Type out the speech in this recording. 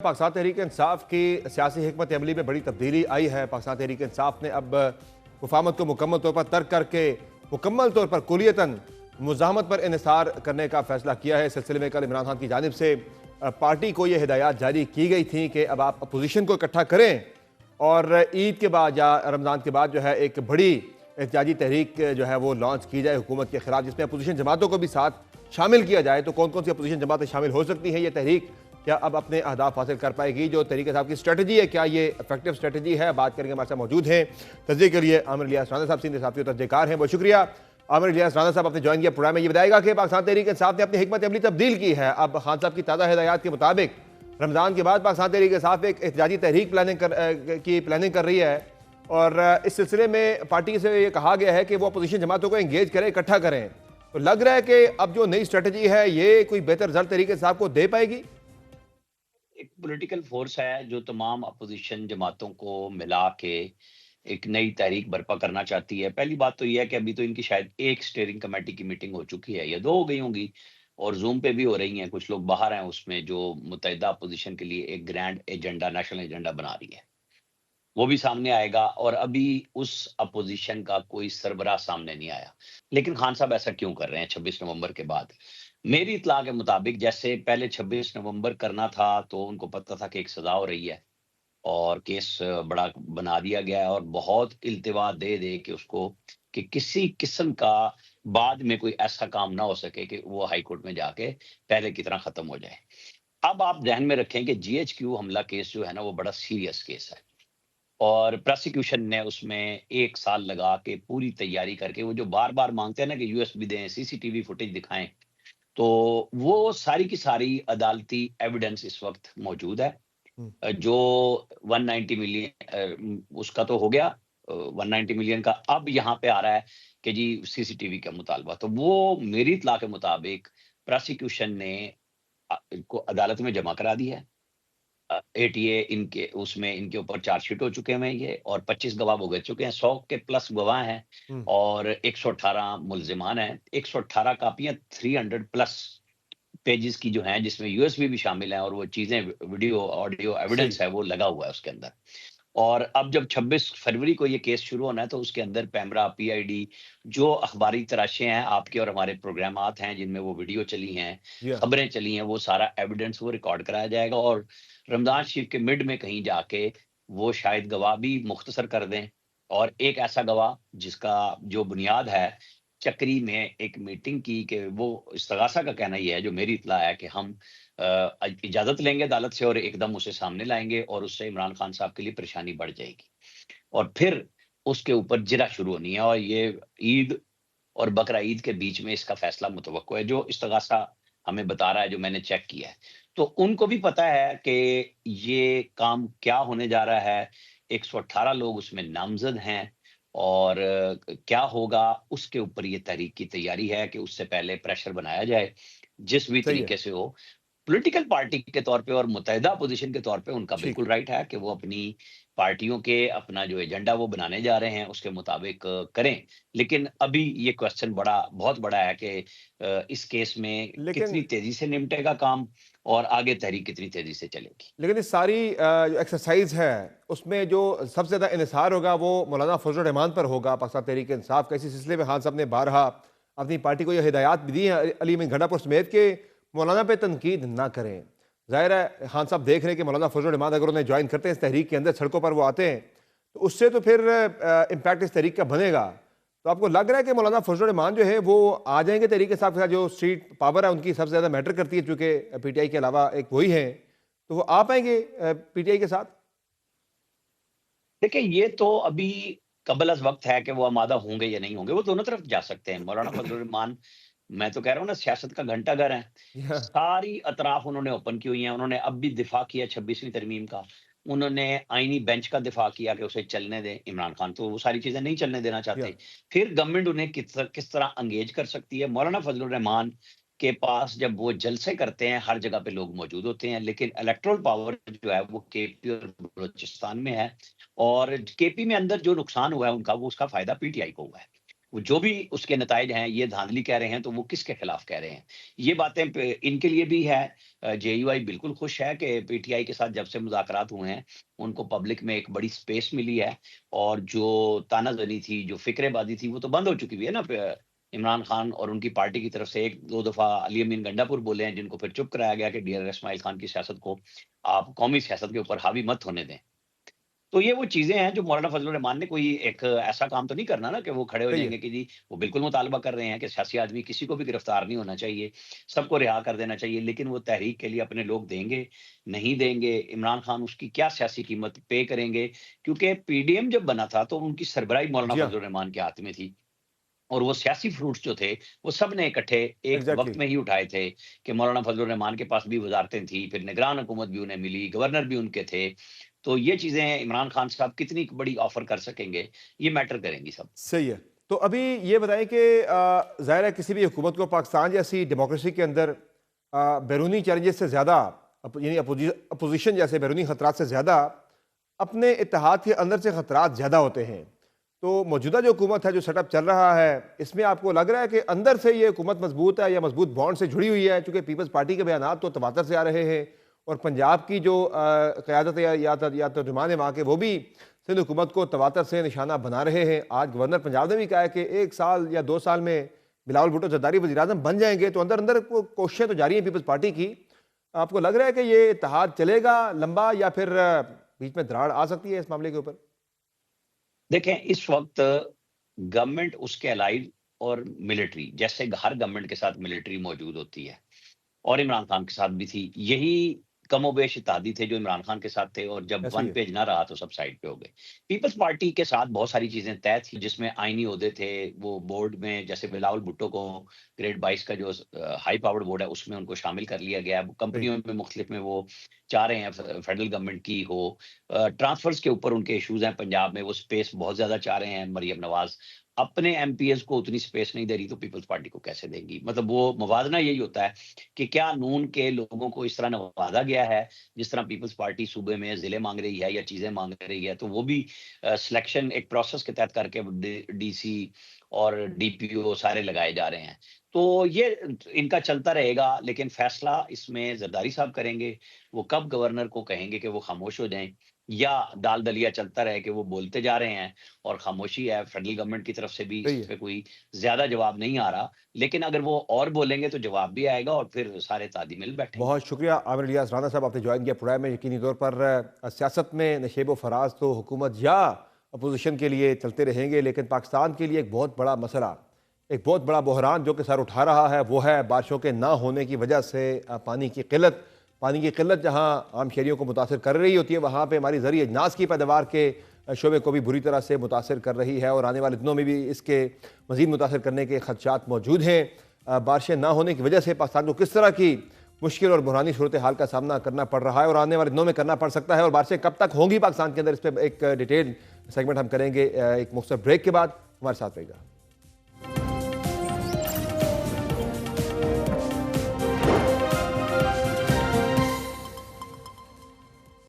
पाकिस्तान तहरीक इंसाफ की सियासी हिकमत अमली में बड़ी तब्दीली आई है। पाकिस्तान तहरीक इंसाफ ने अब मुफाहमत को मुकम्मल तौर पर तर्क करके मुकम्मल तौर पर कुलियतन मुज़ाहमत पर इन्हिसार करने का फैसला किया है। इस सिलसिले में कल इमरान खान की जानिब से पार्टी को ये हिदायत जारी की गई थी कि अब आप अपोजिशन को इकट्ठा करें और ईद के बाद या रमज़ान के बाद जो है एक बड़ी एहतजाजी तहरीक जो है वो लॉन्च की जाए हुकूमत के खिलाफ, जिसमें अपोजिशन जमातों को भी साथ शामिल किया जाए। तो कौन कौन सी अपोजिशन जमातें शामिल हो सकती हैं? ये तहरीक क्या अब अपने अहदाफ हासिल कर पाएगी? जो तरीके साहब की स्ट्रेटजी है, क्या ये इफेक्टिव स्ट्रेटजी है? बात करेंगे, हमारे साथ मौजूद हैं तजज़िये के लिए आमिर इलियास राना साहब, सीनियर साथी और तजज़ियेकार हैं। बहुत शुक्रिया आमिर इलियास राना साहब, आपने ज्वाइन किया प्रोग्राम में। ये बताएगा कि पाकिस्तान तहरीक इंसाफ ने अपनी हिकमत अमली तब्दील की है। अब खान साहब की ताज़ा हिदायत के मुताबिक रमज़ान के बाद पाकिस्तान तहरीक इंसाफ एक एहतजाजी तहरीक प्लानिंग कर रही है और इस सिलसिले में पार्टी से ये कहा गया है कि वो अपोजिशन जमातों को एंगेज करें, इकट्ठा करें। तो लग रहा है कि अब जो नई स्ट्रेटजी है ये कोई बेहतर रिजल्ट तरीके से आपको दे पाएगी? एक पॉलिटिकल फोर्स है जो तमाम अपोजिशन जमातों को मिला के एक नई तहरीक बर्पा करना चाहती है। पहली बात तो यह है कि अभी तो इनकी शायद एक स्टीयरिंग कमेटी की मीटिंग हो चुकी है या दो हो गई होंगी और जूम पे भी हो रही हैं। कुछ लोग बाहर हैं उसमें, जो मुत्तहिदा अपोजिशन के लिए एक ग्रैंड एजेंडा, नेशनल एजेंडा बना रही है। वो भी सामने आएगा और अभी उस अपोजिशन का कोई सरबराह सामने नहीं आया। लेकिन खान साहब ऐसा क्यों कर रहे हैं 26 नवंबर के बाद? मेरी इत्तला के मुताबिक जैसे पहले 26 नवंबर करना था तो उनको पता था कि एक सजा हो रही है और केस बड़ा बना दिया गया है और बहुत इल्तिवा दे दे के उसको कि किसी किस्म का बाद में कोई ऐसा काम ना हो सके कि वो हाई कोर्ट में जाके पहले की तरह खत्म हो जाए। अब आप ध्यान में रखें कि जीएचक्यू हमला केस जो है ना वो बड़ा सीरियस केस है और प्रोसिक्यूशन ने उसमें 1 साल लगा के पूरी तैयारी करके, वो जो बार-बार माँगते हैं ना कि यूएसबी दें, सीसीटीवी फुटेज दिखाएँ, तो वो सारी की सारी अदालती एविडेंस इस वक़्त मौजूद है। जो 190 मिलियन उसका तो हो गया, 190 मिलियन का अब यहाँ पे आ रहा है कि जी सीसीटीवी का मुतालबा। तो वो मेरी इत्तला के मुताबिक प्रोसिक्यूशन ने इनको अदालत में जमा करा दी है। एटीए इनके उसमें इनके ऊपर चार्जशीट हो चुके हैं ये और 25 गवाह भुगत चुके हैं। 100 के प्लस गवाह हैं हम्म। और 118 मुल्जिमान हैं। 118 कापियाँ 300 प्लस पेजेस की जो हैं, जिसमें यूएसबी भी शामिल है और वो चीज़ें वीडियो, ऑडियो सही। एविडेंस है वो लगा हुआ है उसके अंदर। और अब जब 26 फरवरी को ये केस शुरू होना है तो उसके अंदर पैमरा, पीआईडी, जो अखबारी तराशें हैं आपके और हमारे प्रोग्रामात हैं जिनमें वो वीडियो चली हैं, जी हाँ। खबरें चली हैं, वो सारा एविडेंस वो रिकॉर्ड कराया जाएगा और रमज़ान शरीफ के मिड में कहीं जाके वो शायद गवाह भी मुख्तसर कर दें और एक ऐसा गवाह जिसका जो बुनियाद है चक्री में एक मीटिंग की कि वो इस्तगासा का कहना ये है, जो मेरी इत्तला है कि हम इजाज़त लेंगे अदालत से और एकदम उसे सामने लाएँगे और उससे इमरान खान साहब के लिए परेशानी बढ़ जाएगी। और फिर उसके ऊपर जिरह शुरू होनी है और ये ईद और बकरा ईद के बीच में इसका फैसला मुतवक्को है, जो इस्तगासा हमें बता रहा है, जो मैंने चेक किया है। तो उनको भी पता है कि ये काम क्या होने जा रहा है। 118 लोग उसमें नामज़द हैं और क्या होगा उसके ऊपर ये तहरीक की तैयारी है कि उससे पहले प्रेशर बनाया जाए, जिस भी सही है। तरीके से हो। पॉलिटिकल पार्टी के तौर पे और मुत्तहिदा अपोजिशन के तौर पे उनका ठीक बिल्कुल है। राइट है कि वो अपनी पार्टियों के अपना जो एजेंडा वो बनाने जा रहे हैं उसके मुताबिक करें। लेकिन अभी ये क्वेश्चन बहुत बड़ा है कि इस केस में लेकिन कितनी तेज़ी से निपटेगा काम और आगे तहरीक कितनी तेज़ी से चलेगी। लेकिन इस सारी जो एक्सरसाइज है उसमें जो सबसे ज़्यादा इन्हिसार होगा वो मौलाना फजल रहमान पर होगा। पाकिस्तान तहरीक इंसाफ का इसी सिलसिले में खान साहब ने बारहा अपनी पार्टी को यह हिदायत भी दी है अली अमीन घंटापुर समेत के मौलाना पे तनकीद ना करें। ज़ाहिर है खान साहब देख रहे हैं कि मौलाना फजल रहमान अगर उन्हें ज्वाइन करते हैं इस तहरीक के अंदर, सड़कों पर वो आते हैं, तो उससे तो फिर इम्पैक्ट इस तहरीक का बनेगा। तो आपको लग रहा है कि मौलाना फजल रहमान जो है वो आ जाएंगे तहरीक इंसाफ के साथ? जो स्ट्रीट पावर है उनकी सबसे ज़्यादा मैटर करती है, चूँकि पीटीआई के अलावा एक वही है, तो वो आ पाएंगे पीटीआई के साथ? देखिए, ये तो अभी कबल अज़ वक़्त है कि वो आमादा होंगे या नहीं होंगे, वो दोनों तरफ जा सकते हैं। मौलाना फज़लुर रहमान, मैं तो कह रहा हूँ ना, सियासत का घंटाघर है। या, सारी अतराफ उन्होंने ओपन की हुई हैं, उन्होंने अब भी दिफ़ा किया 26वीं तरमीम का। उन्होंने आईनी बेंच का दिफ़ा किया कि उसे चलने दें। इमरान खान तो वो सारी चीज़ें नहीं चलने देना या, चाहते। फिर गवर्नमेंट उन्हें किस तरह एंगेज कर सकती है। मौलाना फज़लुर रहमान के पास जब वो जलसे करते हैं, हर जगह पे लोग मौजूद होते हैं, लेकिन इलेक्टोरल पावर जो है वो केपी और बलूचिस्तान में है और केपी में अंदर जो नुकसान हुआ है उनका, वो उसका फ़ायदा पीटीआई को हुआ है। वो जो भी उसके नताइज हैं, ये धांधली कह रहे हैं, तो वो किसके खिलाफ कह रहे हैं? ये बातें इनके लिए भी है। जेयूआई बिल्कुल खुश है कि पीटीआई के साथ जब से मुज़ाकरात हुए हैं, उनको पब्लिक में एक बड़ी स्पेस मिली है और जो तानाज़नी थी, जो फ़िक्रेबाज़ी थी, वो तो बंद हो चुकी हुई है ना। इमरान खान और उनकी पार्टी की तरफ से 1-2 दफ़ा अली अमीन गंडापुर बोले हैं, जिनको फिर चुप कराया गया कि डियर इस्माइल खान की सियासत को आप कौमी सियासत के ऊपर हावी मत होने दें। तो ये वो चीज़ें हैं जो मौलाना फजलुर रहमान ने कोई एक ऐसा काम तो नहीं करना ना कि वो खड़े हो सही है। जाएँगे कि जी, वो बिल्कुल मुतालबा कर रहे हैं कि सियासी आदमी किसी को भी गिरफ्तार नहीं होना चाहिए, सबको रिहा कर देना चाहिए। लेकिन वो तहरीक के लिए अपने लोग देंगे, नहीं देंगे, इमरान खान उसकी क्या सियासी कीमत पे करेंगे? क्योंकि पीडीएम जब बना था तो उनकी सरबराही मौलाना जी हाँ, फजलुर रहमान के हाथ में थी। और वो सियासी फ्रूट्स जो थे, वो सबने इकट्ठे एक एग्जैक्टली। वक़्त में ही उठाए थे कि मौलाना फजलुर रहमान के पास भी वज़ारतें थी, फिर निगरान हुकूमत भी उन्हें मिली, गवर्नर भी उनके थे। तो ये चीज़ें इमरान खान साहब कितनी बड़ी ऑफ़र कर सकेंगे, ये मैटर करेंगी सब। सही है। तो अभी ये बताएं कि ज़ाहिर है किसी भी हुकूमत को पाकिस्तान जैसी डेमोक्रेसी के अंदर बैरूनी चैलेंजेस से ज़्यादा यानी अपोजिशन जैसे बैरूनी ख़तरात से ज़्यादा अपने इत्तेहाद के अंदर से ख़तरात ज़्यादा होते हैं। तो मौजूदा जो हुकूमत है, जो सेटअप चल रहा है, इसमें आपको लग रहा है कि अंदर से ये हुकूमत मजबूत है या मजबूत बॉन्ड से जुड़ी हुई है? चूँकि पीपल्स पार्टी के बयानात तो तवातर से आ रहे हैं और पंजाब की जो क़यादत है या तर्जुमान है वहाँ के, वो भी सिंध हुकूमत को तवातर से निशाना बना रहे हैं। आज गवर्नर पंजाब ने भी कहा है कि 1 साल या 2 साल में बिलावल भुट्टो जरदारी वज़ीर-ए-आज़म बन जाएंगे। तो अंदर अंदर कोशिशें तो जारी हैं पीपल्स पार्टी की। आपको लग रहा है कि ये इत्तेहाद चलेगा लंबा या फिर बीच में दरार आ सकती है इस मामले के ऊपर? देखें, इस वक़्त गवर्नमेंट, उसके अलाइड और मिलिट्री, जैसे हर गवर्नमेंट के साथ मिलिट्री मौजूद होती है और इमरान खान के साथ भी थी। यही कमोबेश इत्तेहादी थे जो इमरान खान के साथ थे और जब ऐसे ही वन है। पेज ना रहा तो सब साइड पे हो गए। पीपल्स पार्टी के साथ बहुत सारी चीज़ें तय थी जिसमें आईनी ओहदे थे, वो बोर्ड में जैसे बिलावल भुट्टो को ग्रेड 22 का जो हाई पावर्ड बोर्ड है उसमें उनको शामिल कर लिया गया है। वो सही। कंपनियों में मुख्तलिफ में वो चाह रहे हैं फेडरल गवर्नमेंट की हो। ट्रांसफर्स के ऊपर उनके इश्यूज़ हैं पंजाब में, वो स्पेस बहुत ज़्यादा चाह रहे हैं। मरियम नवाज़ अपने एमपीएस को उतनी स्पेस नहीं दे रही तो पीपल्स पार्टी को कैसे देंगी? मतलब वो मवाज़ना यही होता है कि क्या नून के लोगों को इस तरह नवाज़ा गया है, जिस तरह पीपल्स पार्टी सूबे में ज़िले माँग रही है या चीज़ें माँग रही है, तो वो भी सिलेक्शन एक प्रोसेस के तहत करके डीसी और डीपीओ सारे लगाए जा रहे हैं। तो ये इनका चलता रहेगा, लेकिन फैसला इसमें ज़रदारी साहब करेंगे। वो कब गवर्नर को कहेंगे कि वो खामोश हो जाएँ या दाल-दलिया चलता रहे कि वो बोलते जा रहे हैं और खामोशी है, फेडरल गवर्नमेंट की तरफ से भी इस सही है। पे कोई ज़्यादा जवाब नहीं आ रहा। लेकिन अगर वो और बोलेंगे तो जवाब भी आएगा और फिर सारे ताली-मिल बैठेंगे। बहुत शुक्रिया आमिर इलियास राना साहब, आपने ज्वाइन किया प्रोग्राम में। यकीनी तौर पर सियासत में नशेब व फराज तो हुकूमत या अपोजिशन के लिए चलते रहेंगे, लेकिन पाकिस्तान के लिए एक बहुत बड़ा मसला, एक बहुत बड़ा बहरान जो कि सर उठा रहा है, वो है बारिशों के ना होने की वजह से पानी की किल्लत। पानी की किल्लत जहाँ आम शहरियों को मुतासर कर रही होती है, वहाँ पर हमारी ज़रिए अजनास की पैदावार के शोबे को भी बुरी तरह से मुतासर कर रही है और आने वाले दिनों में भी इसके मज़ीद मुतासर करने के खदशात मौजूद हैं। बारिशें ना होने की वजह से पाकिस्तान को किस तरह की मुश्किल और बुरहानी सूरत हाल का सामना करना पड़ रहा है और आने वाले दिनों में करना पड़ सकता है, और बारिशें कब तक होंगी पाकिस्तान के अंदर, इस पर एक डिटेल सेगमेंट हम करेंगे एक मुख्तसर ब्रेक के बाद। हमारे साथ रहेगा।